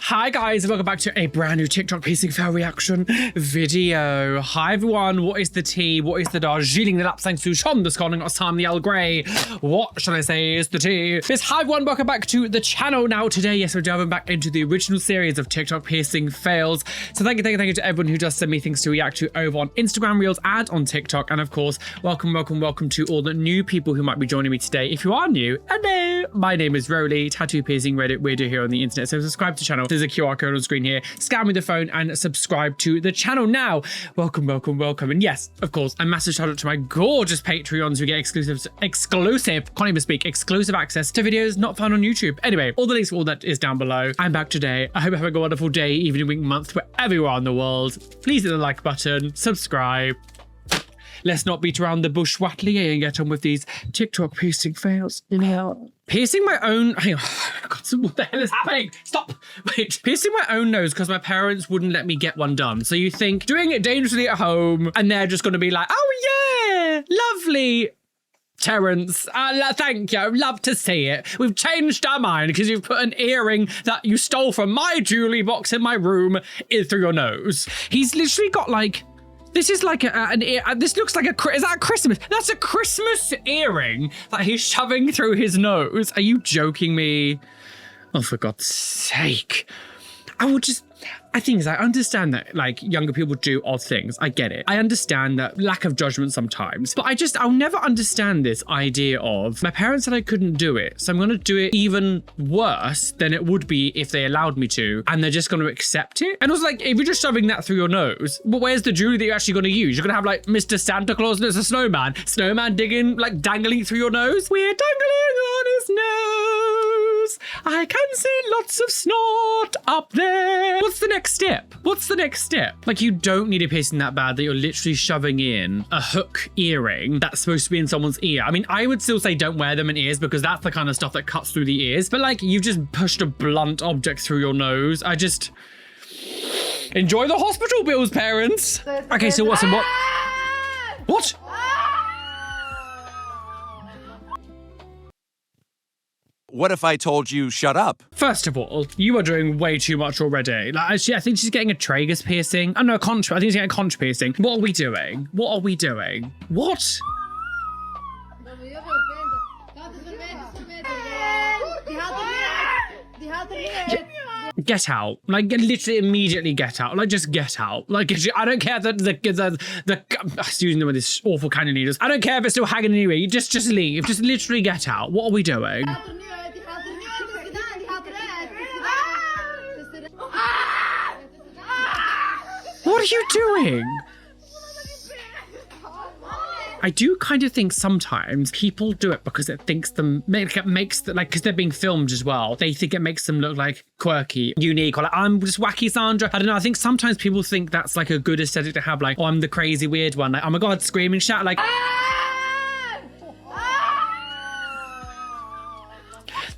Hi guys, welcome back to a brand new TikTok piercing fail reaction video. Hi everyone, what is the tea? What is the Darjeeling, the Lapsang Souchon, the Scotland, Assam, the Earl Grey? What should I say is the tea? Yes, hi everyone, welcome back to the channel. Now today, yes, we're diving back into the original series of TikTok piercing fails. So thank you to everyone who does send me things to react to over on Instagram Reels and on TikTok. And of course, welcome to all the new people who might be joining me today. If you are new, hello, my name is Roly, tattoo piercing Reddit weirdo here on the internet. So subscribe to the channel. There's a QR code on screen here. Scan with the phone and subscribe to the channel now. Welcome. And yes, of course, a massive shout out to my gorgeous Patreons who get exclusive, can't even speak, exclusive access to videos not found on YouTube. Anyway, all the links for all that is down below. I'm back today. I hope you're having a wonderful day, evening, week, month, wherever you are in the world. Please hit the like button, subscribe. Let's not beat around the bush, Watley, and get on with these TikTok piercing fails. Piercing my own, hang on, God, what the hell is happening? Stop, wait. Piercing my own nose because my parents wouldn't let me get one done. So you think doing it dangerously at home and they're just gonna be like, oh yeah, lovely. Terrence, thank you, love to see it. We've changed our mind because you've put an earring that you stole from my jewelry box in my room in through your nose. He's literally got like, this is like an ear. This looks like is that a Christmas? That's a Christmas earring that he's shoving through his nose. Are you joking me? Oh, for God's sake. I think I understand that like younger people do odd things. I get it. I understand that lack of judgment sometimes, but I'll never understand this idea of my parents said I couldn't do it. So I'm going to do it even worse than it would be if they allowed me to. And they're just going to accept it. And also like, if you're just shoving that through your nose, but where's the jewelry that you're actually going to use? You're going to have like Mr. Santa Claus and it's a snowman digging, like dangling through your nose. We're dangling on his nose. I can see lots of snot up there. What's the next step? What's the next step? Like, you don't need a piercing that bad that you're literally shoving in a hook earring that's supposed to be in someone's ear. I mean, I would still say don't wear them in ears because that's the kind of stuff that cuts through the ears. But like, you've just pushed a blunt object through your nose. Enjoy the hospital bills, parents. Okay, so what? What? What if I told you shut up? First of all, you are doing way too much already. Like, I think she's getting a tragus piercing. Oh no, a conch. I think she's getting a conch piercing. What are we doing? What? Get out. Like, literally immediately get out. Like, just get out. Like, I don't care that excuse me with this awful kind of needles. I don't care if it's still hanging anyway. You just leave. Just literally get out. What are we doing? What are you doing? I do kind of think sometimes people do it because it thinks them, because they're being filmed as well. They think it makes them look like quirky, unique, or like, I'm just wacky Sandra. I don't know. I think sometimes people think that's like a good aesthetic to have, like, oh, I'm the crazy weird one. Like, oh my God, screaming, shout, like.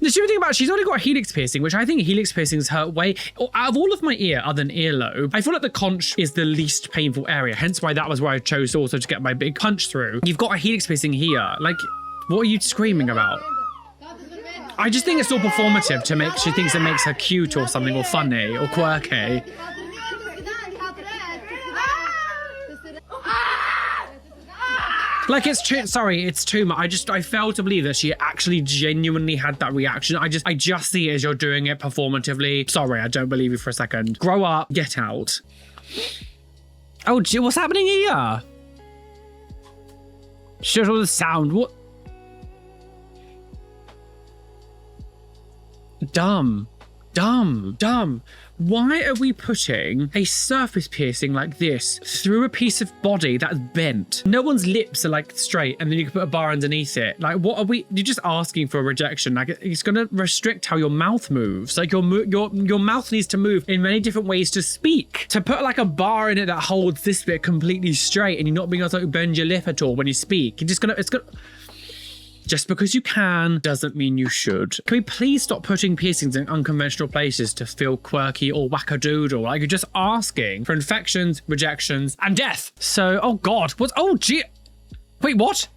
The stupid thing about it, she's only got a helix piercing, which I think helix piercings hurt way. Out of all of my ear, other than earlobe, I feel like the conch is the least painful area. Hence why that was where I chose also to get my big punch through. You've got a helix piercing here. Like, what are you screaming about? I just think it's all performative to make, she thinks it makes her cute or something, or funny, or quirky. Like, it's too much. I fail to believe that she actually genuinely had that reaction. I just see it as you're doing it performatively. Sorry, I don't believe you for a second. Grow up, get out. Oh, gee, what's happening here? Shut all the sound, what? Dumb. Why are we putting a surface piercing like this through a piece of body that's bent? No one's lips are like straight and then you can put a bar underneath it. Like, what are we, you're just asking for a rejection. Like, it's gonna restrict how your mouth moves. Like, your mouth needs to move in many different ways to speak. To put like a bar in it that holds this bit completely straight and you're not being able to bend your lip at all when you speak. It's gonna, just because you can doesn't mean you should. Can we please stop putting piercings in unconventional places to feel quirky or wackadoodle? Like, you're just asking for infections, rejections, and death. So, oh God, oh gee, wait, what?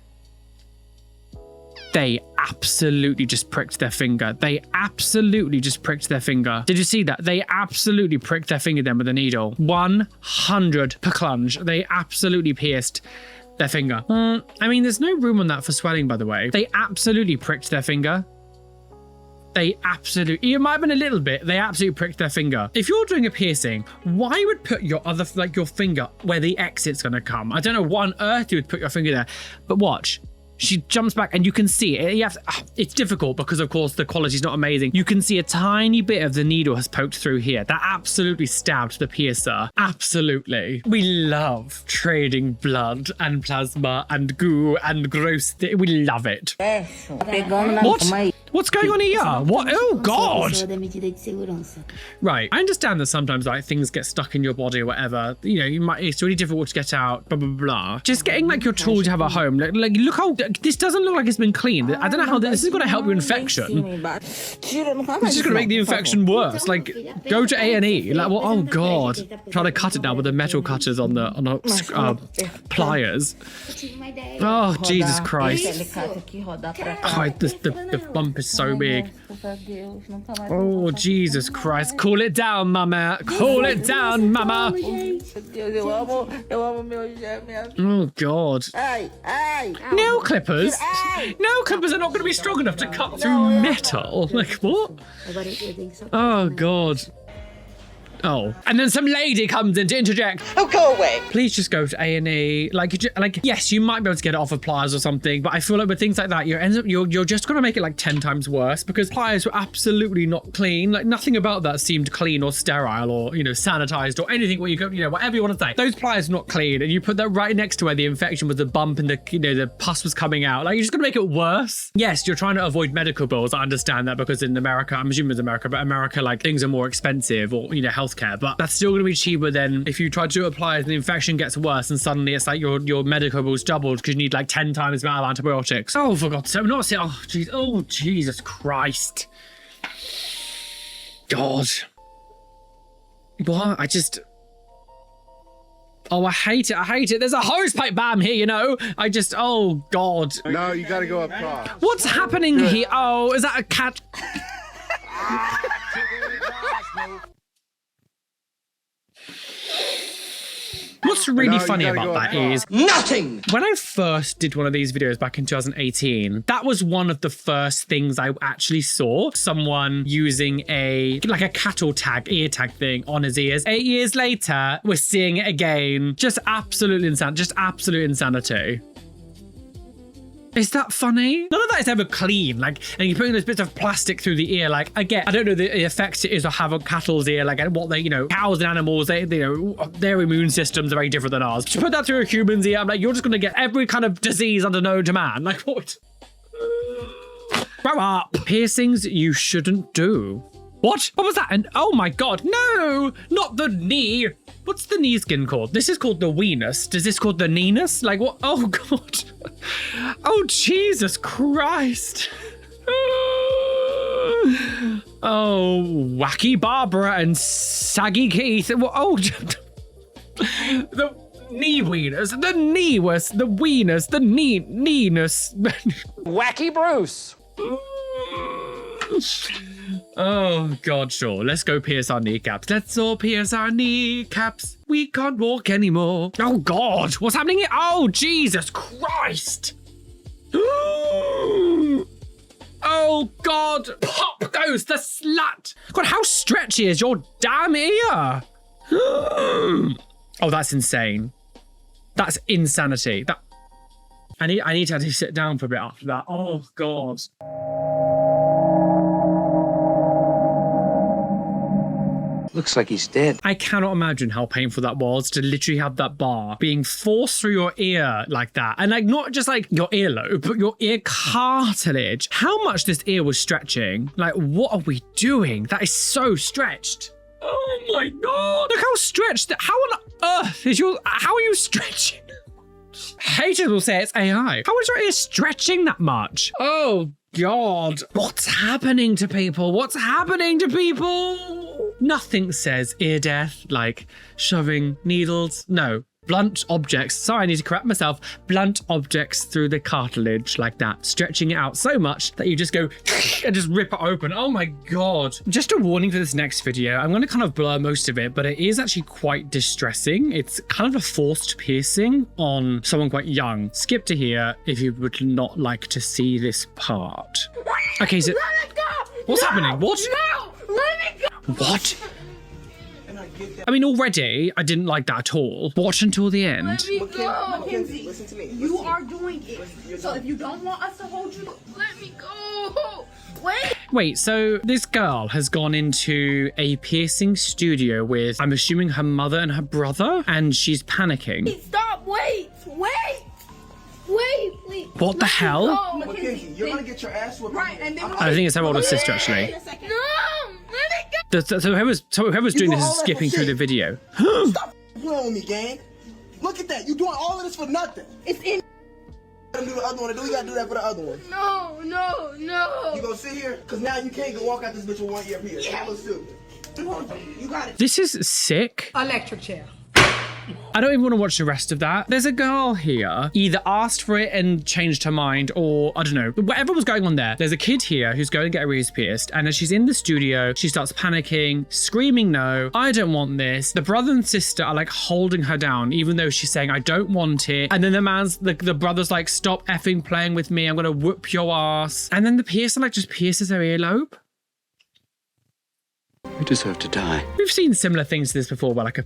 They absolutely just pricked their finger. They absolutely just pricked their finger. Did you see that? They absolutely pricked their finger then with a needle. 100 per plunge. They absolutely pierced their finger. I mean, there's no room on that for swelling, by the way. They absolutely pricked their finger. They absolutely, it might have been a little bit, they absolutely pricked their finger. If you're doing a piercing, why would put your other, like your finger where the exit's gonna come? I don't know why on earth you would put your finger there, but watch. She jumps back and you can see it. You have to, it's difficult because of course the quality is not amazing. You can see a tiny bit of the needle has poked through here. That absolutely stabbed the piercer. Absolutely. We love trading blood and plasma and goo and gross. We love it. What? What's going on here? What? Oh God. Right. I understand that sometimes like things get stuck in your body or whatever. You know, you might, it's really difficult to get out, blah, blah, blah. Just getting like your tools you have at home. Like look how, this doesn't look like it's been cleaned. I don't know how this is going to help your infection. It's just going to make the infection worse. Like go to A&E. Like, well, oh God. Trying to cut it now with the metal cutters on the pliers. Oh, Jesus Christ. Oh, the bump is so big. Oh, Jesus Christ. Cool it down, mama. Cool it down, mama. Oh, God. Nail clippers? Nail clippers are not going to be strong enough to cut through metal. Like, what? Oh, God. Oh, and then some lady comes in to interject. Oh, go away. Please just go to A&E. Like, yes, you might be able to get it off of pliers or something, but I feel like with things like that, you're just gonna make it like 10 times worse because pliers were absolutely not clean. Like nothing about that seemed clean or sterile or, you know, sanitized or anything where you go, you know, whatever you want to say. Those pliers are not clean, and you put that right next to where the infection was, the bump and the, you know, the pus was coming out. Like, you're just gonna make it worse. Yes, you're trying to avoid medical bills. I understand that because in America, I'm assuming it's America, but America, like things are more expensive or, you know, healthcare, but that's still going to be cheaper than if you try to do pliers and the infection gets worse and suddenly it's like your medical bills doubled because you need like 10 times the amount of antibiotics. Oh, for God's sake, not say, oh, geez, oh, Jesus Christ. God. What? Oh, I hate it. I hate it. There's a hose pipe bam here, you know. Oh, God. No, you got to go up top. What's happening here? Oh, is that a cat? What's really funny about that is nothing. When I first did one of these videos back in 2018, that was one of the first things I actually saw someone using like a cattle tag, ear tag thing on his ears. 8 years later, we're seeing it again. Just absolute insanity. Just absolute insanity. Is that funny? None of that is ever clean. Like, and you're putting those bits of plastic through the ear. Like, again, I don't know the effects it is to have on cattle's ear. Like, what they, you know, cows and animals, they, you know, their immune systems are very different than ours. To put that through a human's ear, I'm like, you're just gonna get every kind of disease under known to man. Like, what? Grow up. Piercings you shouldn't do. What? What was that? And oh my God, no, not the knee. What's the knee skin called? This is called the weenus. Is this called the kneenus? Like what? Oh God. Oh, Jesus Christ. Oh, wacky Barbara and saggy Keith. Oh, the knee weenus, the knee-wus, the weenus, the knee-ness. Wacky Bruce. Oh God, sure. Let's go pierce our kneecaps. Let's all pierce our kneecaps. We can't walk anymore. Oh God, what's happening here? Oh, Jesus Christ. Oh God, pop goes the slut. God, how stretchy is your damn ear? Oh, that's insane. That's insanity. I need to actually sit down for a bit after that. Oh God. Looks like he's dead. I cannot imagine how painful that was to literally have that bar being forced through your ear like that. And like, not just like your earlobe, but your ear cartilage. How much this ear was stretching. Like, what are we doing? That is so stretched. Oh my God. Look how stretched. How on earth is how are you stretching? Haters will say it's AI. How is your ear stretching that much? Oh God. What's happening to people? What's happening to people? Nothing says ear death like shoving needles. No, blunt objects, sorry, I need to correct myself, blunt objects through the cartilage like that, stretching it out so much that you just go and just rip it open. Oh my God. Just a warning for this next video. I'm going to kind of blur most of it, but it is actually quite distressing. It's kind of a forced piercing on someone quite young. Skip to here if you would not like to see this part. Okay, so Let it go! what's No! happening? What? No! Let it go! What? I mean, already, I didn't like that at all. Watch until the end. Let me go! Mackenzie, listen to me. You are doing it. So if you don't want us to hold you, let me go! Wait! Wait, so this girl has gone into a piercing studio with, I'm assuming, her mother and her brother, and she's panicking. Stop! Wait! Wait! Wait, please. What the hell? Go, Mackenzie, you're gonna get your ass whipped. Right, and then I think it's her older sister, actually. No! Let it go! So whoever's doing this is skipping through the video. Stop playing with me, gang. Look at that. You doing all of this for nothing. It's in. Do the other one. You gotta do that for the other one. No, no, no. You gonna sit here? Cause now you can't go walk out this bitch with one ear pierced. Yeah. Let's do it. You got it. This is sick. Electric chair. I don't even want to watch the rest of that. There's a girl here, either asked for it and changed her mind, or I don't know, whatever was going on there. There's a kid here who's going to get her ears pierced, and as she's in the studio, she starts panicking, screaming, no, I don't want this. The brother and sister are like holding her down, even though she's saying, I don't want it. And then the brother's like, stop effing playing with me, I'm gonna whoop your ass. And then the piercer like just pierces her earlobe. You deserve to die. We've seen similar things to this before where like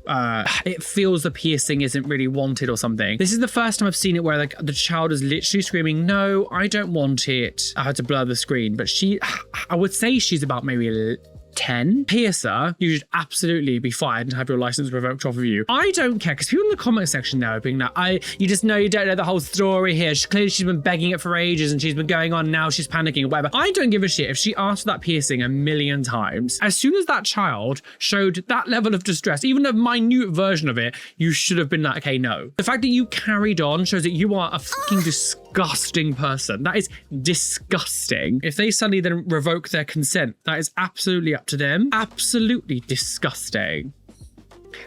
it feels the piercing isn't really wanted or something. This is the first time I've seen it where like the child is literally screaming, no, I don't want it. I had to blur the screen, but I would say she's about maybe 10. Piercer, you should absolutely be fired and have your license revoked off of you. I don't care, because people in the comment section now are being like, you just know you don't know the whole story here. Clearly she's been begging it for ages and she's been going on, now she's panicking or whatever. I don't give a shit if she asked for that piercing a million times. As soon as that child showed that level of distress, even a minute version of it, you should have been like, okay, no. The fact that you carried on shows that you are a fucking disgusting person. That is disgusting. If they suddenly then revoke their consent, that is absolutely up to them. Absolutely disgusting.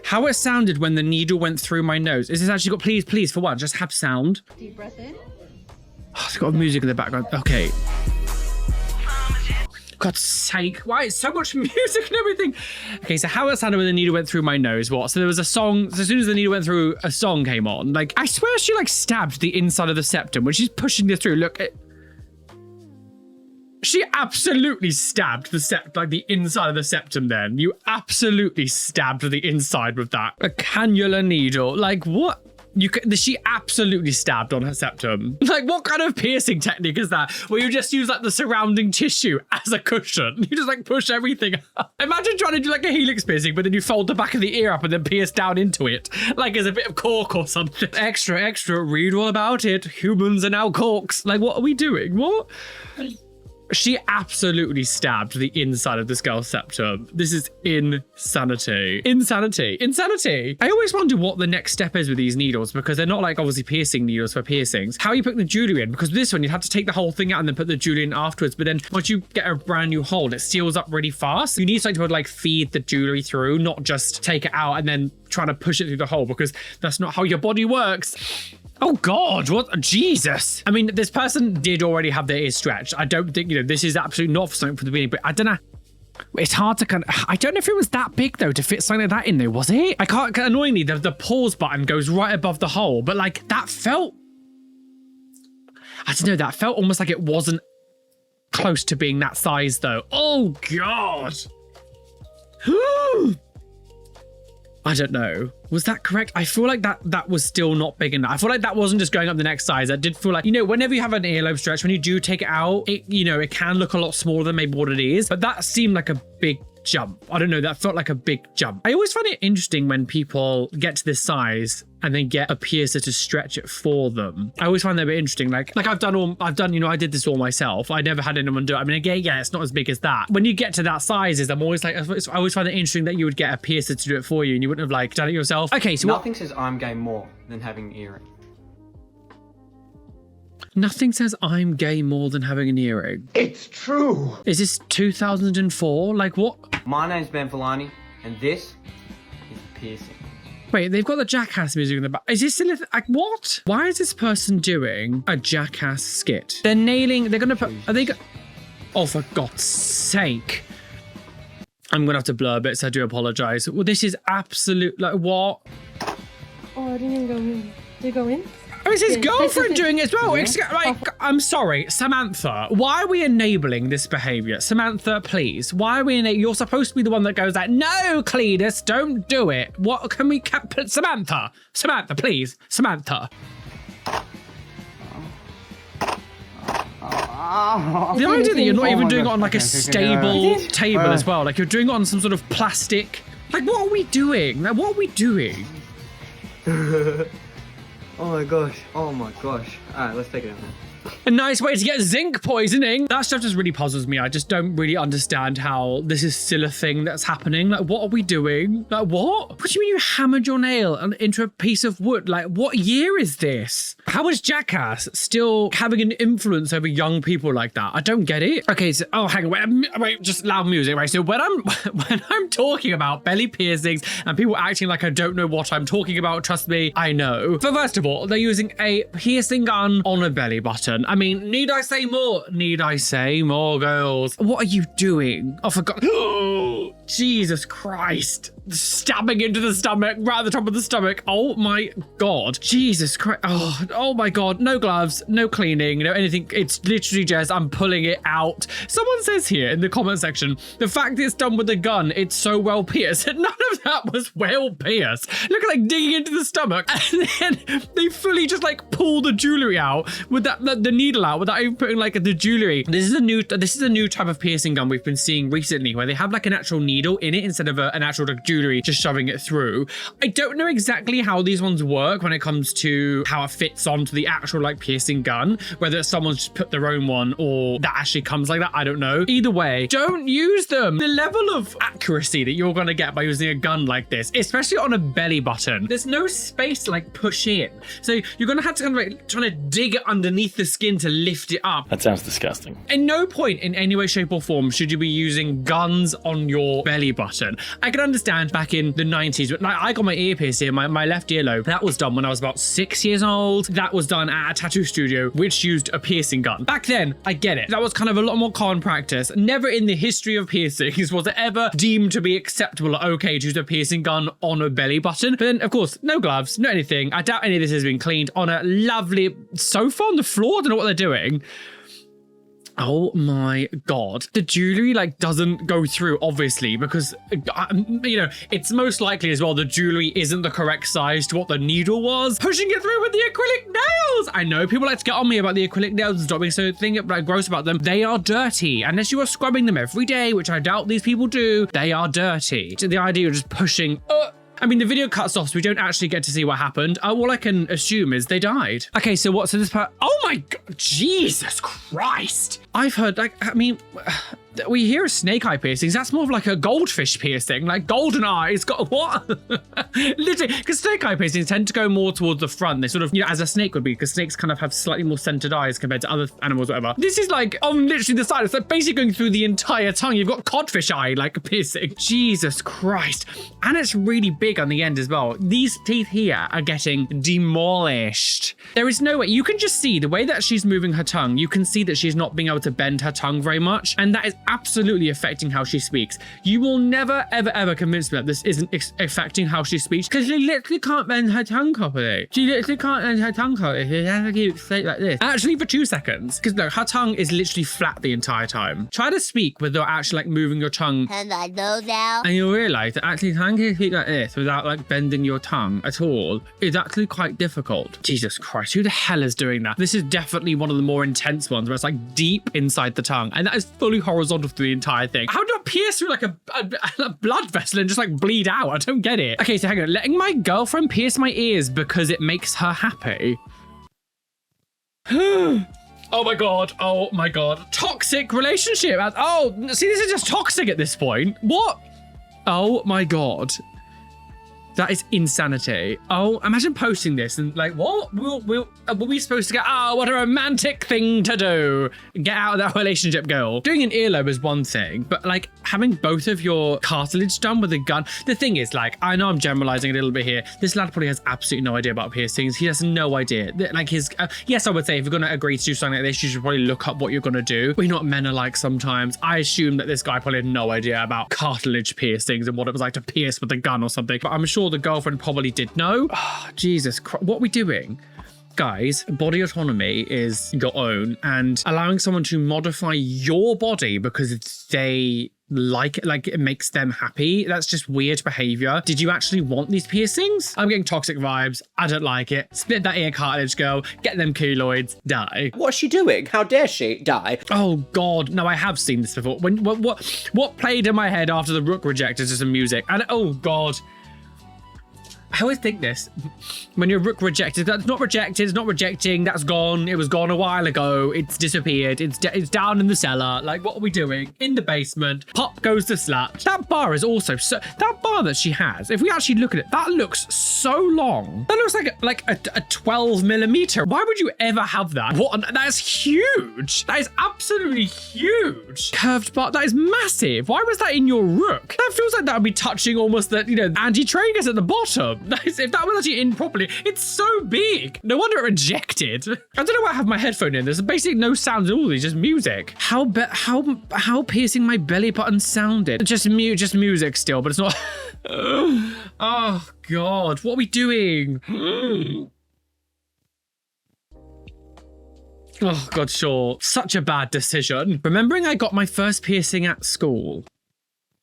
How it sounded when the needle went through my nose. Is this actually got, please, for one, just have sound. Deep breath in. Oh, it's got music in the background. Okay. God's sake, why is so much music and everything? Okay, so how it sounded when the needle went through my nose, what? So there was a song, so as soon as the needle went through, a song came on. Like, I swear she like stabbed the inside of the septum when she's pushing this through. Look, she absolutely stabbed the inside of the septum then. You absolutely stabbed the inside with that. A cannula needle, like what? She absolutely stabbed on her septum. Like, what kind of piercing technique is that? Where you just use like the surrounding tissue as a cushion. You just like push everything up. Imagine trying to do like a helix piercing, but then you fold the back of the ear up and then pierce down into it. Like as a bit of cork or something. Extra, read all about it. Humans are now corks. Like, what are we doing? What? She absolutely stabbed the inside of this girl's septum. This is insanity. Insanity. I always wonder what the next step is with these needles, because they're not like obviously piercing needles for piercings. How you put the jewelry in, because with this one, you'd have to take the whole thing out and then put the jewelry in afterwards. But then once you get a brand new hole, it seals up really fast. You need something to be able to like feed the jewelry through, not just take it out and then trying to push it through the hole, because that's not how your body works. Oh God, what? Jesus. I mean, this person did already have their ears stretched. I don't think, this is absolutely not for something for the beginning, but I don't know. It's hard to I don't know if it was that big though to fit something like that in there, was it? I can't, annoyingly, the pause button goes right above the hole, but like that felt, I don't know, that felt almost like it wasn't close to being that size though. Oh God. I don't know. Was that correct? I feel like that was still not big enough. I feel like that wasn't just going up the next size. That did feel like, whenever you have an earlobe stretch, when you do take it out, it can look a lot smaller than maybe what it is. But that seemed like a big jump. I don't know, that felt like a big jump. I always find it interesting when people get to this size and then get a piercer to stretch it for them. I always find that a bit interesting. Like I did this all myself. I never had anyone do it. I mean, again, yeah, it's not as big as that. When you get to that sizes, I'm always like, I always find it interesting that you would get a piercer to do it for you and you wouldn't have like done it yourself. Okay, so nothing says I'm gay more than having an earring. Nothing says I'm gay more than having an earring. It's true. Is this 2004? Like what? My name's Ben Filani, and this is piercing. Wait, they've got the Jackass music in the back. Is this still like what? Why is this person doing a Jackass skit? They're nailing, they're gonna put, are they oh, for God's sake. I'm gonna have to blur bits, I do apologize. Well, this is absolute, like what? Oh, I didn't even go in. Did you go in? Oh, it's his girlfriend doing it as well. Like, I'm sorry, Samantha. Why are we enabling this behavior? Samantha, please. Why are we enabling? You're supposed to be the one that goes like, no, Cletus, don't do it. What can we? Samantha, please, Samantha. The idea that you're not even doing it on like a stable table as well, like you're doing it on some sort of plastic. Like, what are we doing? Like, what are we doing? Oh my gosh. Oh my gosh. Alright, let's take it out now. A nice way to get zinc poisoning. That stuff just really puzzles me. I just don't really understand how this is still a thing that's happening. Like, what are we doing? Like, what? What do you mean you hammered your nail into a piece of wood? Like, what year is this? How is Jackass still having an influence over young people like that? I don't get it. Okay, so, oh, hang on, wait, just loud music, right? So when I'm talking about belly piercings and people acting like I don't know what I'm talking about, trust me, I know. But first of all, they're using a piercing gun on a belly button. I mean, need I say more? Need I say more, girls? What are you doing? Oh, for God. Jesus Christ. Stabbing into the stomach, right at the top of the stomach. Oh my God. Jesus Christ. Oh my God. No gloves, no cleaning, no anything. It's literally just, I'm pulling it out. Someone says here in the comment section, the fact it's done with a gun, it's so well pierced. None of that was well pierced. Look at like digging into the stomach. And then they fully just like pull the jewelry out with that, the needle out without even putting like the jewelry. This is a new type of piercing gun we've been seeing recently where they have like an actual needle in it instead of an actual like jewelry just shoving it through. I don't know exactly how these ones work when it comes to how it fits onto the actual like piercing gun, whether someone's just put their own one or that actually comes like that. I don't know. Either way, don't use them. The level of accuracy that you're gonna get by using a gun like this, especially on a belly button, there's no space to like push in. So you're gonna have to kind of like trying to dig it underneath the skin to lift it up. That sounds disgusting. In no point in any way, shape or form should you be using guns on your belly button. I can understand back in the 90s, but I got my ear pierced here, my left earlobe. That was done when I was about 6 years old. That was done at a tattoo studio, which used a piercing gun. Back then, I get it. That was kind of a lot more common practice. Never in the history of piercings was it ever deemed to be acceptable or okay to use a piercing gun on a belly button. But then, of course, no gloves, no anything. I doubt any of this has been cleaned on a lovely sofa on the floor. I don't know what they're doing. Oh my God. The jewelry like doesn't go through, obviously, because, you know, it's most likely as well the jewelry isn't the correct size to what the needle was. Pushing it through with the acrylic nails. I know people like to get on me about the acrylic nails and stop being so like gross about them. They are dirty. Unless you are scrubbing them every day, which I doubt these people do, they are dirty. So the idea of just pushing... I mean, the video cuts off, so we don't actually get to see what happened. All I can assume is they died. Okay, so what? So this part... Oh my God, Jesus Christ. I've heard, like, I mean, we hear of snake eye piercings. That's more of like a goldfish piercing, like golden eyes. Got what? Literally, because snake eye piercings tend to go more towards the front. They sort of, you know, as a snake would be, because snakes kind of have slightly more centered eyes compared to other animals, whatever. This is like on literally the side. It's like basically going through the entire tongue. You've got codfish eye, like piercing. Jesus Christ. And it's really big on the end as well. These teeth here are getting demolished. There is no way. You can just see the way that she's moving her tongue. You can see that she's not being able to bend her tongue very much. And that is absolutely affecting how she speaks. You will never, ever, ever convince me that this isn't affecting how she speaks, because she literally can't bend her tongue properly. She literally can't bend her tongue properly. She has to keep it straight like this. Actually, for 2 seconds, because no, her tongue is literally flat the entire time. Try to speak without actually like moving your tongue. And I know now. And you'll realize that actually trying to speak like this without like bending your tongue at all is actually quite difficult. Jesus Christ, who the hell is doing that? This is definitely one of the more intense ones where it's like deep inside the tongue, and that is fully horizontal through the entire thing. How do I pierce through like a blood vessel and just like bleed out? I don't get it. Okay, so hang on. Letting my girlfriend pierce my ears because it makes her happy. Oh my God. Oh my God. Toxic relationship. Oh, see, this is just toxic at this point. What? Oh my God. That is insanity. Oh, imagine posting this and like, what? Were we supposed to get, oh, what a romantic thing to do. Get out of that relationship, girl. Doing an earlobe is one thing, but like having both of your cartilage done with a gun. The thing is, like, I know I'm generalizing a little bit here. This lad probably has absolutely no idea about piercings. He has no idea. Like his, yes, I would say if you're going to agree to do something like this, you should probably look up what you're going to do. But you know what men are like sometimes. I assume that this guy probably had no idea about cartilage piercings and what it was like to pierce with a gun or something. But I'm sure the girlfriend probably did know. Oh, Jesus Christ. What are we doing? Guys, body autonomy is your own, and allowing someone to modify your body because they like it makes them happy, that's just weird behavior. Did you actually want these piercings? I'm getting toxic vibes. I don't like it. Split that ear cartilage, girl. Get them keloids. Die. What's she doing? How dare she? Die. Oh God, no, I have seen this before. What played in my head after the rook rejected to some music? And oh God. I always think this, when your rook rejected, that's not rejected, it's not rejecting, that's gone, it was gone a while ago, it's disappeared, it's down in the cellar, like what are we doing? In the basement, pop goes the slut. That bar is also, that bar that she has, if we actually look at it, that looks so long. That looks like a 12 millimeter. Why would you ever have that? That is huge. That is absolutely huge. Curved bar, that is massive. Why was that in your rook? That feels like that would be touching almost the, anti-tragus at the bottom. If that was actually in properly, it's so big. No wonder it rejected. I don't know why I have my headphone in. There's basically no sounds at all. It's just music. How piercing my belly button sounded. Just music still, but it's not. Oh God, what are we doing? Oh God, sure. Such a bad decision. Remembering I got my first piercing at school.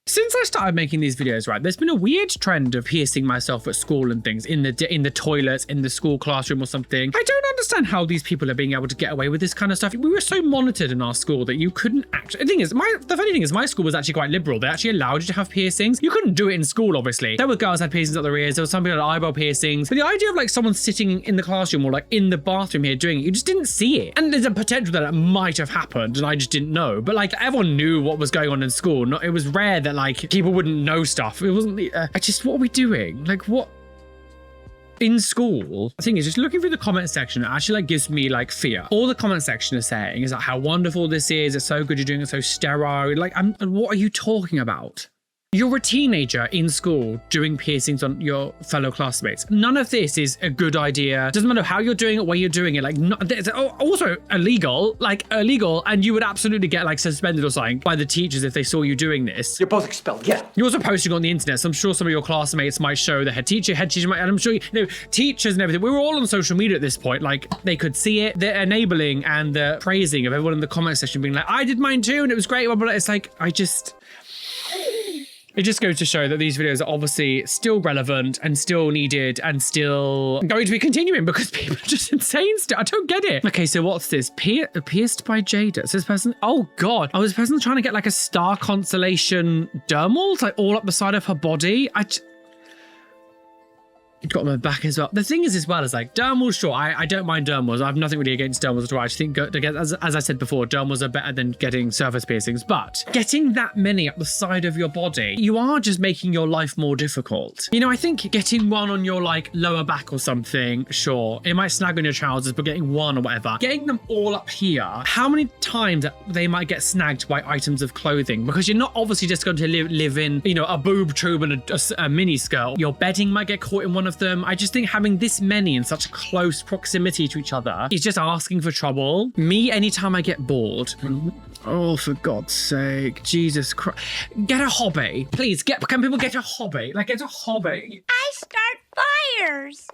Since I started making these videos, right, there's been a weird trend of piercing myself at school and things, in the toilets, in the school classroom or something. I don't understand how these people are being able to get away with this kind of stuff. We were so monitored in our school that you couldn't actually, the funny thing is my school was actually quite liberal. They actually allowed you to have piercings. You couldn't do it in school, obviously. There were girls that had piercings up their ears, there were some people that had eyebrow piercings. But the idea of like someone sitting in the classroom or like in the bathroom here doing it, you just didn't see it. And there's a potential that it might have happened and I just didn't know. But like everyone knew what was going on in school. It was rare that like people wouldn't know stuff. It wasn't what are we doing? Like what? In school, the thing is, just looking through the comment section, it actually like gives me like fear. All the comment section is saying is like how wonderful this is. It's so good. You're doing it so sterile. Like, what are you talking about? You're a teenager in school doing piercings on your fellow classmates. None of this is a good idea. Doesn't matter how you're doing it, where you're doing it. Like, it's also illegal. And you would absolutely get like suspended or something by the teachers if they saw you doing this. You're both expelled. Yeah. You're also posting on the internet, so I'm sure some of your classmates might show the head teacher might, and I'm sure teachers and everything. We were all on social media at this point. Like, they could see it. They're enabling and the praising of everyone in the comment section being like, I did mine too, and it was great. But it's like, it just goes to show that these videos are obviously still relevant and still needed and still going to be continuing because people are just insane still. I don't get it. Okay, so what's this? Pierced by Jada. So this person, oh God. Oh, this person's trying to get like a star constellation dermal. It's like all up the side of her body. Got my back as well. The thing is as well is like dermals, sure, I don't mind dermals. I have nothing really against dermals at all. I just think, as I said before, dermals are better than getting surface piercings. But getting that many up the side of your body, you are just making your life more difficult. I think getting one on your like lower back or something, sure, it might snag on your trousers, but getting one or whatever, getting them all up here, how many times they might get snagged by items of clothing? Because you're not obviously just going to live in, a boob tube and a mini skirt. Your bedding might get caught in one of them. I just think having this many in such close proximity to each other is just asking for trouble. Me, anytime I get bored. Oh, for God's sake. Jesus Christ. Get a hobby. Please, can people get a hobby? Like, get a hobby. I start fires.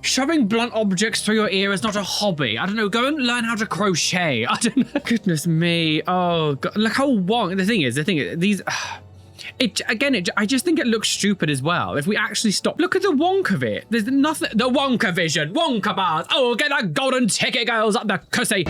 Shoving blunt objects through your ear is not a hobby. I don't know. Go and learn how to crochet. I don't know. Goodness me. Oh, God. Look how wonk. The thing is, these... I just think it looks stupid as well. If we actually stop, look at the wonk of it. There's nothing. The Wonka vision, Wonka bars. Oh, get that golden ticket, girls, up the cussy.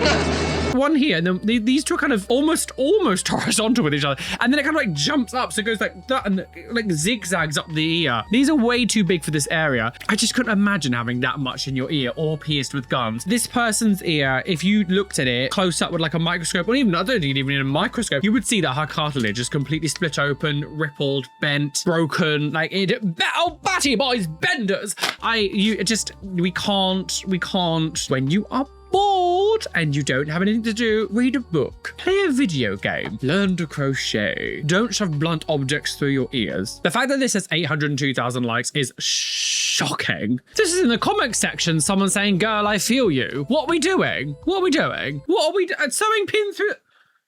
One here, and then these two are kind of almost horizontal with each other, and then it kind of like jumps up, so it goes like that and like zigzags up the ear. These are way too big for this area. I just couldn't imagine having that much in your ear, all pierced with guns. This person's ear, if you looked at it close up with like a microscope, or even I don't think even in a microscope, you would see that her cartilage is completely split open, rippled, bent, broken. Like it. Oh, batty boys, benders. We can't. When you are bored, bored and you don't have anything to do, read a book, play a video game, learn to crochet. Don't shove blunt objects through your ears. The fact that this has 802,000 likes is shocking. This is in the comments section, someone saying, girl, I feel you. What are we doing? What are we doing? What are we sewing pin through?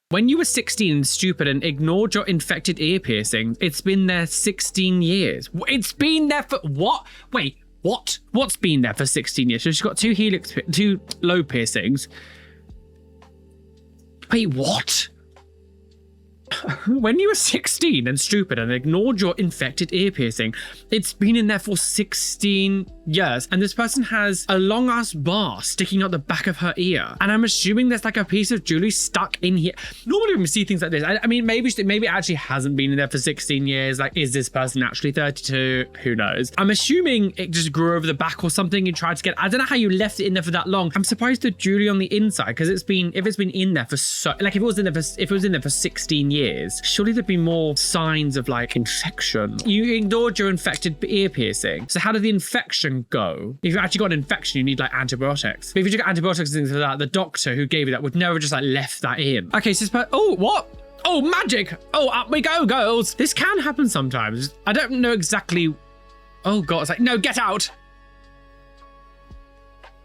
When you were 16 and stupid and ignored your infected ear piercings, it's been there 16 years. It's been there for what? Wait, what? What's been there for 16 years? So she's got two lobe piercings. Wait, what? When you were 16 and stupid and ignored your infected ear piercing, it's been in there for 16 years. And this person has a long ass bar sticking out the back of her ear. And I'm assuming there's like a piece of jewelry stuck in here. Normally when we see things like this, I mean, maybe it actually hasn't been in there for 16 years. Like, is this person actually 32? Who knows? I'm assuming it just grew over the back or something. You tried to get, I don't know how you left it in there for that long. I'm surprised the jewelry on the inside, because if it's been in there for so, like if it was in there for 16 years, surely there'd be more signs of like infection. You ignored your infected ear piercing. So how did the infection go? If you actually got an infection, you need like antibiotics. But if you took antibiotics and things like that, the doctor who gave you that would never just like left that in. Okay, so oh, what? Oh, magic. Oh, up we go, girls. This can happen sometimes. I don't know exactly. Oh God, it's like, no, get out.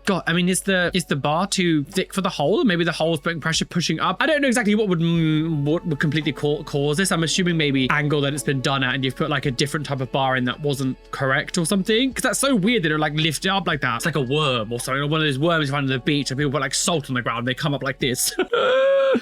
God, I mean, is the bar too thick for the hole? Or maybe the hole's putting pressure pushing up. I don't know exactly what would completely cause this. I'm assuming maybe angle that it's been done at and you've put like a different type of bar in that wasn't correct or something. Because that's so weird that it would like lift it up like that. It's like a worm or something. Or one of those worms you find on the beach and people put like salt on the ground. They come up like this.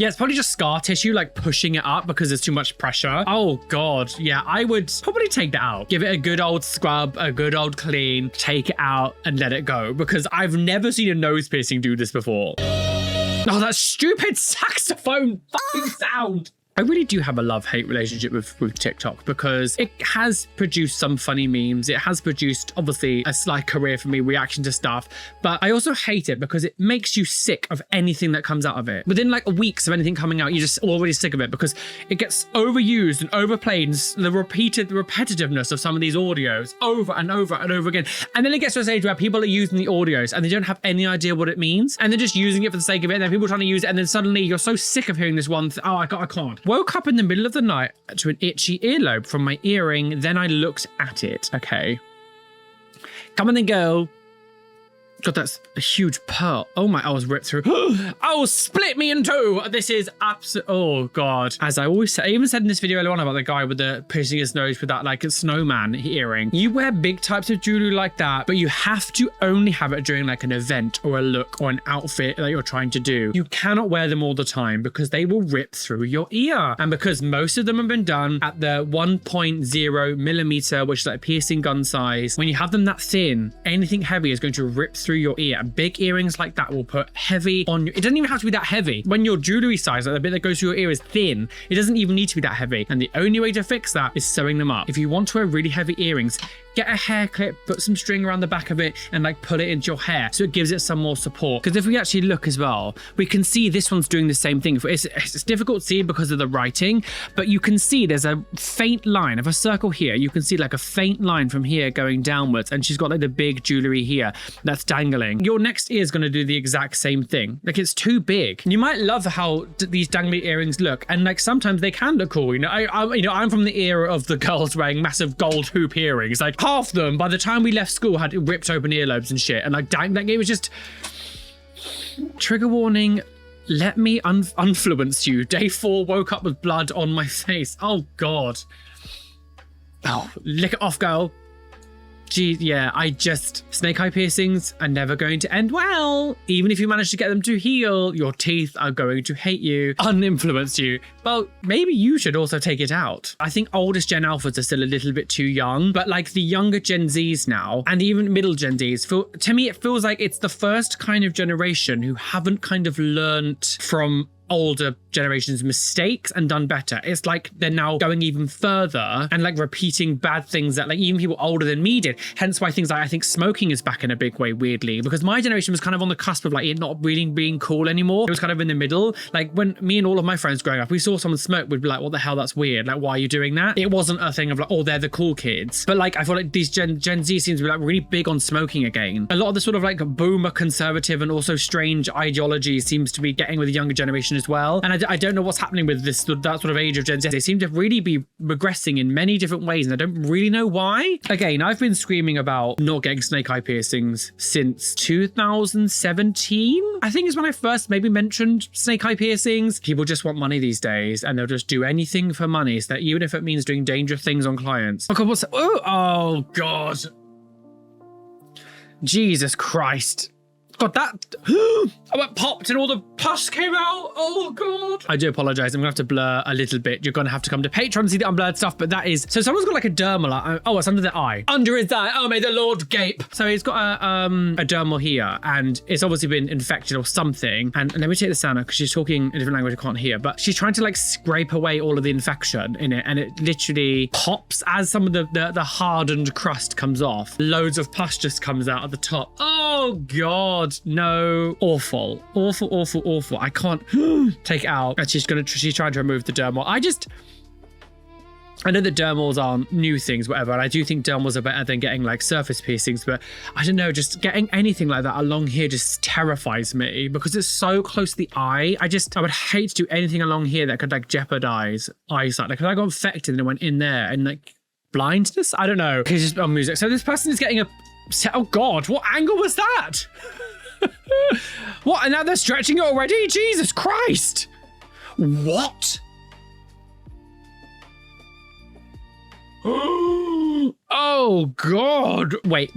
Yeah, it's probably just scar tissue like pushing it up because there's too much pressure. Oh God, yeah, I would probably take that out. Give it a good old scrub, a good old clean, take it out and let it go, because I've never seen a nose piercing do this before. Oh, that stupid saxophone fucking sound. I really do have a love-hate relationship with TikTok, because it has produced some funny memes. It has produced, obviously, a slight career for me, reaction to stuff. But I also hate it because it makes you sick of anything that comes out of it. Within like weeks of anything coming out, you're just already sick of it because it gets overused and overplayed. And the repetitiveness of some of these audios over and over and over again. And then it gets to a stage where people are using the audios and they don't have any idea what it means. And they're just using it for the sake of it. And then people are trying to use it. And then suddenly you're so sick of hearing this one. Oh, I can't. Woke up in the middle of the night to an itchy earlobe from my earring. Then I looked at it. Okay. Come on then, girl. God, that's a huge pearl. Oh my, I was ripped through. Oh, split me in two. This is absolute. Oh God. As I always say, I even said in this video earlier on about the guy with the piercing his nose with that like a snowman earring. You wear big types of jewelry like that, but you have to only have it during like an event or a look or an outfit that you're trying to do. You cannot wear them all the time because they will rip through your ear. And because most of them have been done at the 1.0 millimeter, which is like piercing gun size, when you have them that thin, anything heavy is going to rip through your ear. And big earrings like that will put heavy on you. It doesn't even have to be that heavy. When your jewelry size, like the bit that goes through your ear, is thin, it doesn't even need to be that heavy. And the only way to fix that is sewing them up. If you want to wear really heavy earrings, get a hair clip, put some string around the back of it and like pull it into your hair so it gives it some more support. Because if we actually look as well, we can see this one's doing the same thing. It's difficult to see because of the writing, but you can see there's a faint line of a circle here. You can see like a faint line from here going downwards, and she's got like the big jewelry here that's dangling. Your next ear is going to do the exact same thing. Like, it's too big. You might love how these dangly earrings look, and like sometimes they can look cool. You know, I'm from the era of the girls wearing massive gold hoop earrings. Like, half them by the time we left school had ripped open earlobes and shit, and like dang, that game was just trigger warning. Let me influence you. Day 4, woke up with blood on my face. Oh God. Oh, lick it off, girl. Gee, yeah, snake eye piercings are never going to end well. Even if you manage to get them to heal, your teeth are going to hate you, uninfluence you. Well, maybe you should also take it out. I think oldest Gen Alphas are still a little bit too young, but like the younger Gen Zs now, and even middle Gen Zs, to me, it feels like it's the first kind of generation who haven't kind of learnt from older generation's mistakes and done better. It's like they're now going even further and like repeating bad things that like even people older than me did. Hence why things like I think smoking is back in a big way, weirdly, because my generation was kind of on the cusp of like it not really being cool anymore. It was kind of in the middle. Like when me and all of my friends growing up, we saw someone smoke, we'd be like, what the hell, that's weird. Like, why are you doing that? It wasn't a thing of like, oh, they're the cool kids. But like, I feel like these Gen Z seems to be like really big on smoking again. A lot of the sort of like boomer conservative and also strange ideology seems to be getting with the younger generation as well. And I don't know what's happening with this, that sort of age of Gen Z. They seem to really be regressing in many different ways, and I don't really know why. Again, I've been screaming about not getting snake eye piercings since 2017, I think is when I first maybe mentioned snake eye piercings. People just want money these days, and they'll just do anything for money, so that even if it means doing dangerous things on clients. Oh God, what's that? Oh God. Jesus Christ. God, that I went popped and all the pus came out. Oh God. I do apologize. I'm gonna have to blur a little bit. You're gonna have to come to Patreon to see the unblurred stuff, but that is, so someone's got like a dermal. Oh, it's under the eye. Under his eye. Oh, may the Lord gape. So he's got a dermal here, and it's obviously been infected or something. And let me take this down because she's talking a different language I can't hear, but she's trying to like scrape away all of the infection in it, and it literally pops as some of the hardened crust comes off. Loads of pus just comes out at the top. Oh God, no. Awful, awful, awful, awful. I can't take it out. And she's trying to remove the dermal. I know that dermals aren't new things, whatever, and I do think dermals are better than getting like surface piercings, but I don't know, just getting anything like that along here just terrifies me because it's so close to the eye. I would hate to do anything along here that could like jeopardize eyesight. Like if I got infected and it went in there and like blindness, I don't know. Okay, just on music. So this person is getting a, oh God, what angle was that? What, and now they're stretching it already? Jesus Christ. What? Oh God. Wait.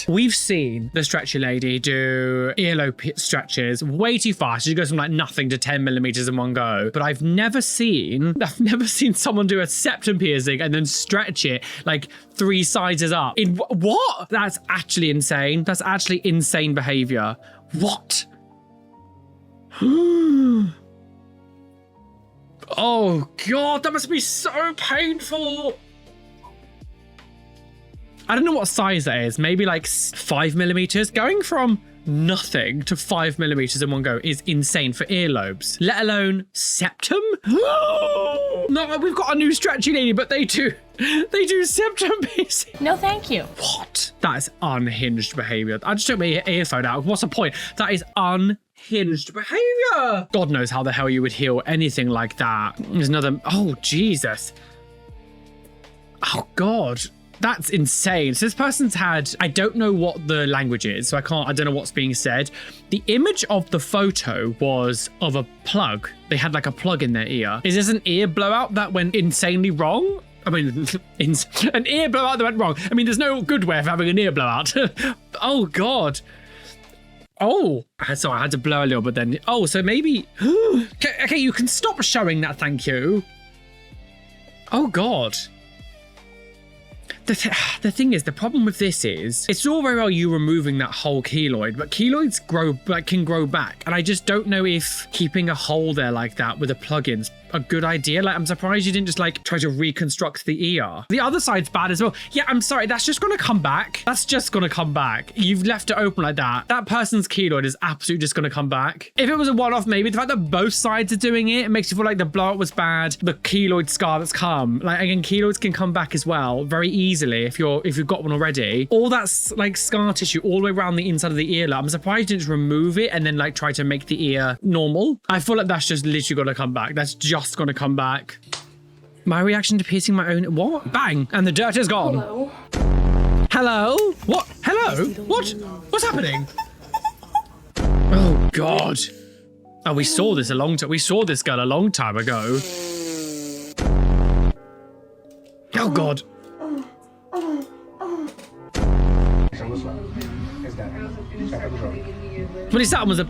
We've seen the stretchy lady do earlobe stretches way too fast. She goes from like nothing to 10 millimeters in one go. But I've never seen someone do a septum piercing and then stretch it like 3 sizes up. In what? That's actually insane. That's actually insane behavior. What? Oh God, that must be so painful. I don't know what size that is. Maybe like 5 millimeters. Going from nothing to 5 millimeters in one go is insane for earlobes, let alone septum. No, we've got a new stretchy lady, but they do septum piercing. No, thank you. What? That is unhinged behavior. I just took my earphone out. What's the point? That is unhinged behavior. God knows how the hell you would heal anything like that. There's another, oh Jesus. Oh God. That's insane. So this person's had, I don't know what the language is, so I don't know what's being said. The image of the photo was of a plug. They had like a plug in their ear. Is this an ear blowout that went insanely wrong? I mean, an ear blowout that went wrong. I mean, there's no good way of having an ear blowout. Oh God. Oh, so I had to blow a little bit then. Oh, so maybe, okay, you can stop showing that, thank you. Oh God. The thing is, the problem with this is, it's all very well you removing that whole keloid, but keloids can grow back. And I just don't know if keeping a hole there like that with a plug-in's a good idea. Like, I'm surprised you didn't just like try to reconstruct the ear. The other side's bad as well. Yeah, I'm sorry, that's just gonna come back. That's just gonna come back. You've left it open like that. That person's keloid is absolutely just gonna come back. If it was a one-off, maybe the fact that both sides are doing it, it makes you feel like the blowout was bad, the keloid scar that's come. Like again, keloids can come back as well very easily if you've got one already. All that's like scar tissue all the way around the inside of the ear. Like, I'm surprised you didn't just remove it and then like try to make the ear normal. I feel like that's just literally gonna come back. That's just gonna come back. My reaction to piercing my own, what? Bang, and the dirt is gone. Hello. Hello? What? Hello? What? What's happening? Oh God. Oh, we saw this we saw this girl a long time ago. Oh God. What is that? Was a...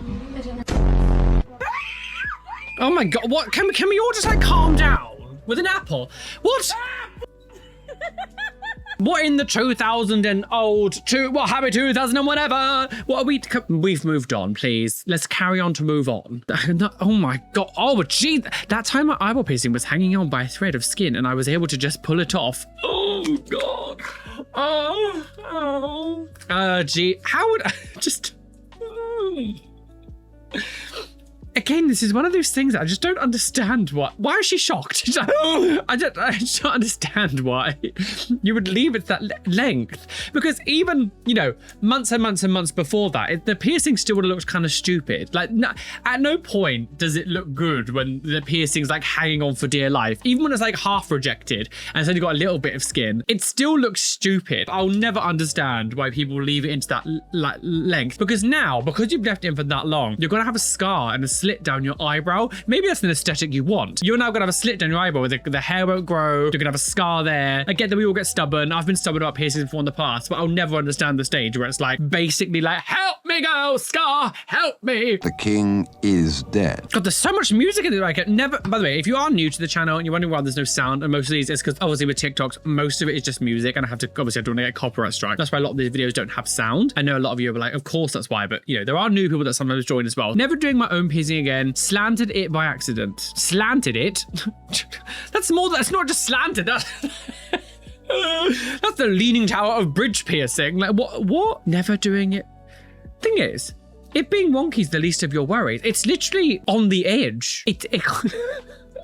Oh my God, what? Can we all just like calm down with an apple? What? What in the 2000 and old, happy 2000 and whatever. What are we, we've moved on, please. Let's carry on to move on. Oh my God. Oh, gee. That time my eyeball piercing was hanging on by a thread of skin and I was able to just pull it off. Oh God. Gee, how would I just... Again, this is one of those things that I just don't understand. Why is she shocked? I just don't understand why you would leave it that length. Because even, you know, months and months and months before that, the piercing still would have looked kind of stupid. Like, at no point does it look good when the piercing's like hanging on for dear life. Even when it's like half rejected and it's only got a little bit of skin, it still looks stupid. I'll never understand why people leave it into that length. Because now, because you've left it in for that long, you're going to have a scar and a slit down your eyebrow. Maybe that's an aesthetic you want. You're now gonna have a slit down your eyebrow where the hair won't grow. You're gonna have a scar there. I get that we all get stubborn. I've been stubborn about piercings before in the past, but I'll never understand the stage where it's like basically like, help me go, scar, help me. The king is dead. God, there's so much music in it. Like, it never. By the way, if you are new to the channel and you're wondering why there's no sound, and most of these is because obviously with TikToks, most of it is just music, and I don't want to get copyright strike. That's why a lot of these videos don't have sound. I know a lot of you are like, of course that's why, but you know, there are new people that sometimes join as well. Never doing my own piercing again. Slanted it by accident. Slanted it? That's not just slanted. That's the leaning tower of bridge piercing. Like, what? Never doing it. Thing is, it being wonky is the least of your worries. It's literally on the edge. Do you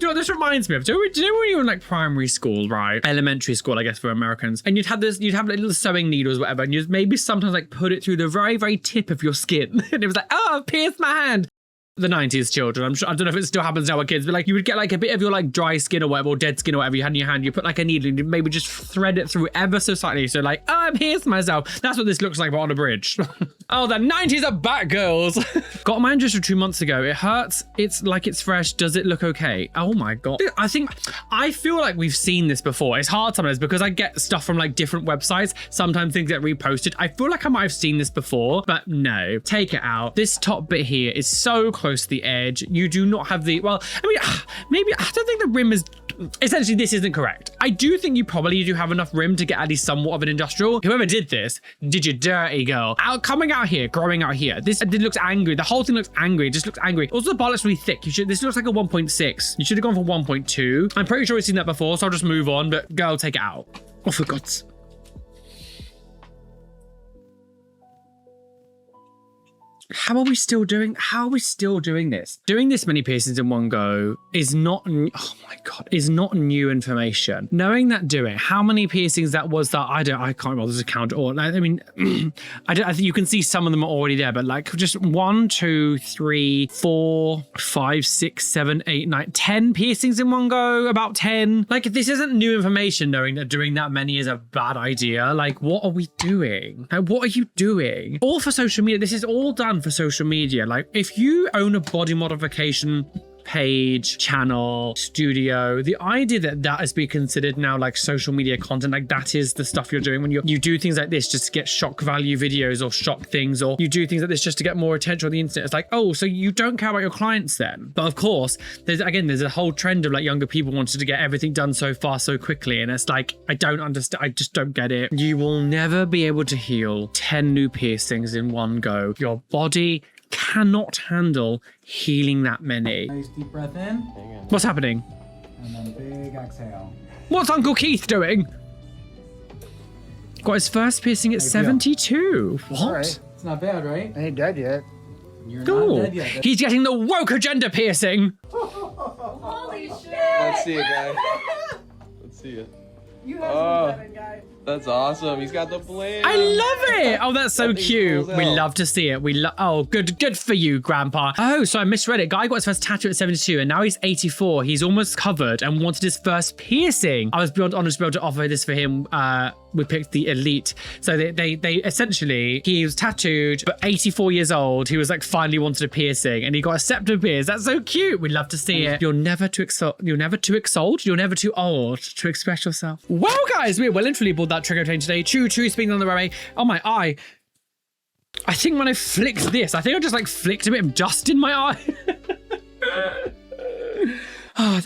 know what this reminds me of? Do you know when you were in like primary school, right? Elementary school, I guess, for Americans. And you'd have like little sewing needles, whatever, and you'd maybe sometimes like put it through the very, very tip of your skin. And it was like, oh, I've pierced my hand. The 90s children, I'm sure, I don't know if it still happens now with kids, but like you would get like a bit of your like dry skin or whatever, or dead skin or whatever you had in your hand, you put like a needle and you maybe just thread it through ever so slightly. So like, oh, I'm pierced myself. That's what this looks like, but on a bridge. Oh, the 90s are back, girls. Got mine just 2 months ago. It hurts. It's like it's fresh. Does it look okay? Oh my God. I feel like we've seen this before. It's hard sometimes because I get stuff from like different websites. Sometimes things get reposted. I feel like I might have seen this before, but no, take it out. This top bit here is so close to the edge. You do not have the, well, I mean, maybe, I don't think the rim is, essentially this isn't correct. I do think you probably do have enough rim to get at least somewhat of an industrial. Whoever did this, did you dirty girl. Coming out here, growing out here. This looks angry. The whole thing looks angry. It just looks angry. Also, the bar looks really thick. This looks like a 1.6. You should have gone for 1.2. I'm pretty sure we've seen that before, so I'll just move on, but girl, take it out. Oh, for God's. How are we still doing this? Doing this many piercings in one go is not, oh my God, is not new information. Knowing that how many piercings that was that, I can't remember to count all. I mean, I think you can see some of them are already there, but like just 1, 2, 3, 4, 5, 6, 7, 8, 9, 10 piercings in one go, about 10. Like this isn't new information knowing that doing that many is a bad idea. Like what are we doing? Like what are you doing? All for social media. This is all done for social media. Like if you own a body modification page, channel, studio, the idea that is be considered now like social media content, like that is the stuff you're doing when you do things like this just to get shock value videos or shock things, or you do things like this just to get more attention on the internet. It's like, oh, so you don't care about your clients then. But of course, there's a whole trend of like younger people wanting to get everything done so fast, so quickly. And it's like, I don't understand. I just don't get it. You will never be able to heal 10 new piercings in one go. Your body cannot handle healing that many. Nice deep breath in. What's happening? And then big exhale. What's Uncle Keith doing? Got his first piercing at 72. What? All right. It's not bad, right? I ain't dead yet. You're Cool. not dead yet. He's getting the woke agenda piercing. Holy shit! Let's see it, guys. Let's see it. You have to be better, guy. That's awesome. He's got the blade. I love it. Oh, that's so cute. We love to see it. Oh, good for you, Grandpa. Oh, so I misread it. Guy got his first tattoo at 72 and now he's 84. He's almost covered and wanted his first piercing. I was beyond honest to be able to offer this for him. We picked the elite. So they essentially, he was tattooed, but 84 years old. He was like finally wanted a piercing and he got a septum pierced. That's so cute. We love to see it. You're never too exalt. You're never too old to express yourself. Well, guys, we're well and truly aboard that trigger train today. Choo choo, speaking on the railway. Oh, my eye. I think when I flicked this, I think I just like flicked a bit of dust in my eye. Oh,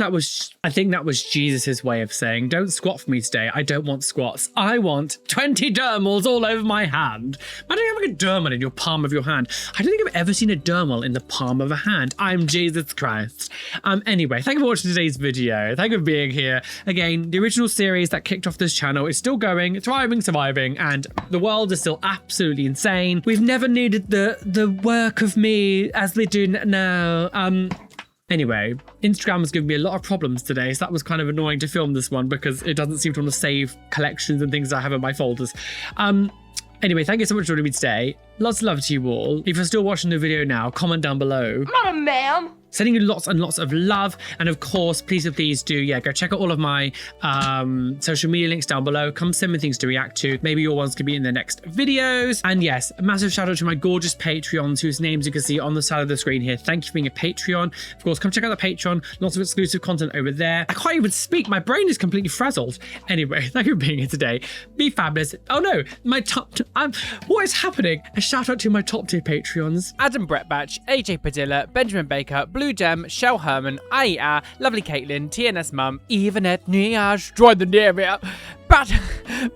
I think that was Jesus's way of saying, don't squat for me today. I don't want squats. I want 20 dermals all over my hand. Imagine having a dermal in your palm of your hand. I don't think I've ever seen a dermal in the palm of a hand. I'm Jesus Christ. Anyway, thank you for watching today's video. Thank you for being here. Again, the original series that kicked off this channel is still going, thriving, surviving, and the world is still absolutely insane. We've never needed the work of me as they do now. Anyway, Instagram was giving me a lot of problems today, so that was kind of annoying to film this one because it doesn't seem to want to save collections and things I have in my folders. Anyway, thank you so much for joining me today. Lots of love to you all. If you're still watching the video now, comment down below. I'm not a ma'am. Sending you lots and lots of love. And of course, please do, go check out all of my social media links down below. Come send me things to react to. Maybe your ones could be in the next videos. And yes, a massive shout out to my gorgeous Patreons whose names you can see on the side of the screen here. Thank you for being a Patreon. Of course, come check out the Patreon. Lots of exclusive content over there. I can't even speak. My brain is completely frazzled. Anyway, thank you for being here today. Be fabulous. Oh no, my top, what is happening? A shout out to my top tier Patreons. Adam Bretbatch, AJ Padilla, Benjamin Baker, Blue Gem, Shell Herman, Aya, Lovely Caitlin, TNS Mum, Evanet Niage, Join the Navia,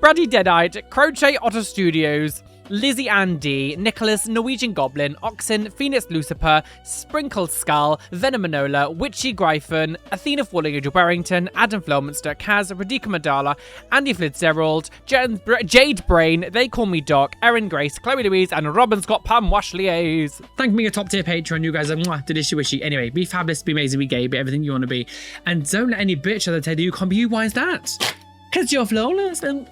Brady Deadite, Crochet Otter Studios, Lizzie Ann D, Nicholas, Norwegian Goblin, Oxen, Phoenix Lucifer, Sprinkled Skull, Venomanola, Witchy Gryphon, Athena Falling Angel Barrington, Adam Flelmonster, Kaz, Radika Madala, Andy Fitzgerald, Jade Brain, They Call Me Doc, Erin Grace, Chloe Louise, and Robin Scott Pam Washlies. Thank you for being a top tier Patreon. You guys are delicious wishy. Anyway, be fabulous, be amazing, be gay, be everything you want to be. And don't let any bitch other tell you you can't be you. Why is that? Because you're flawless and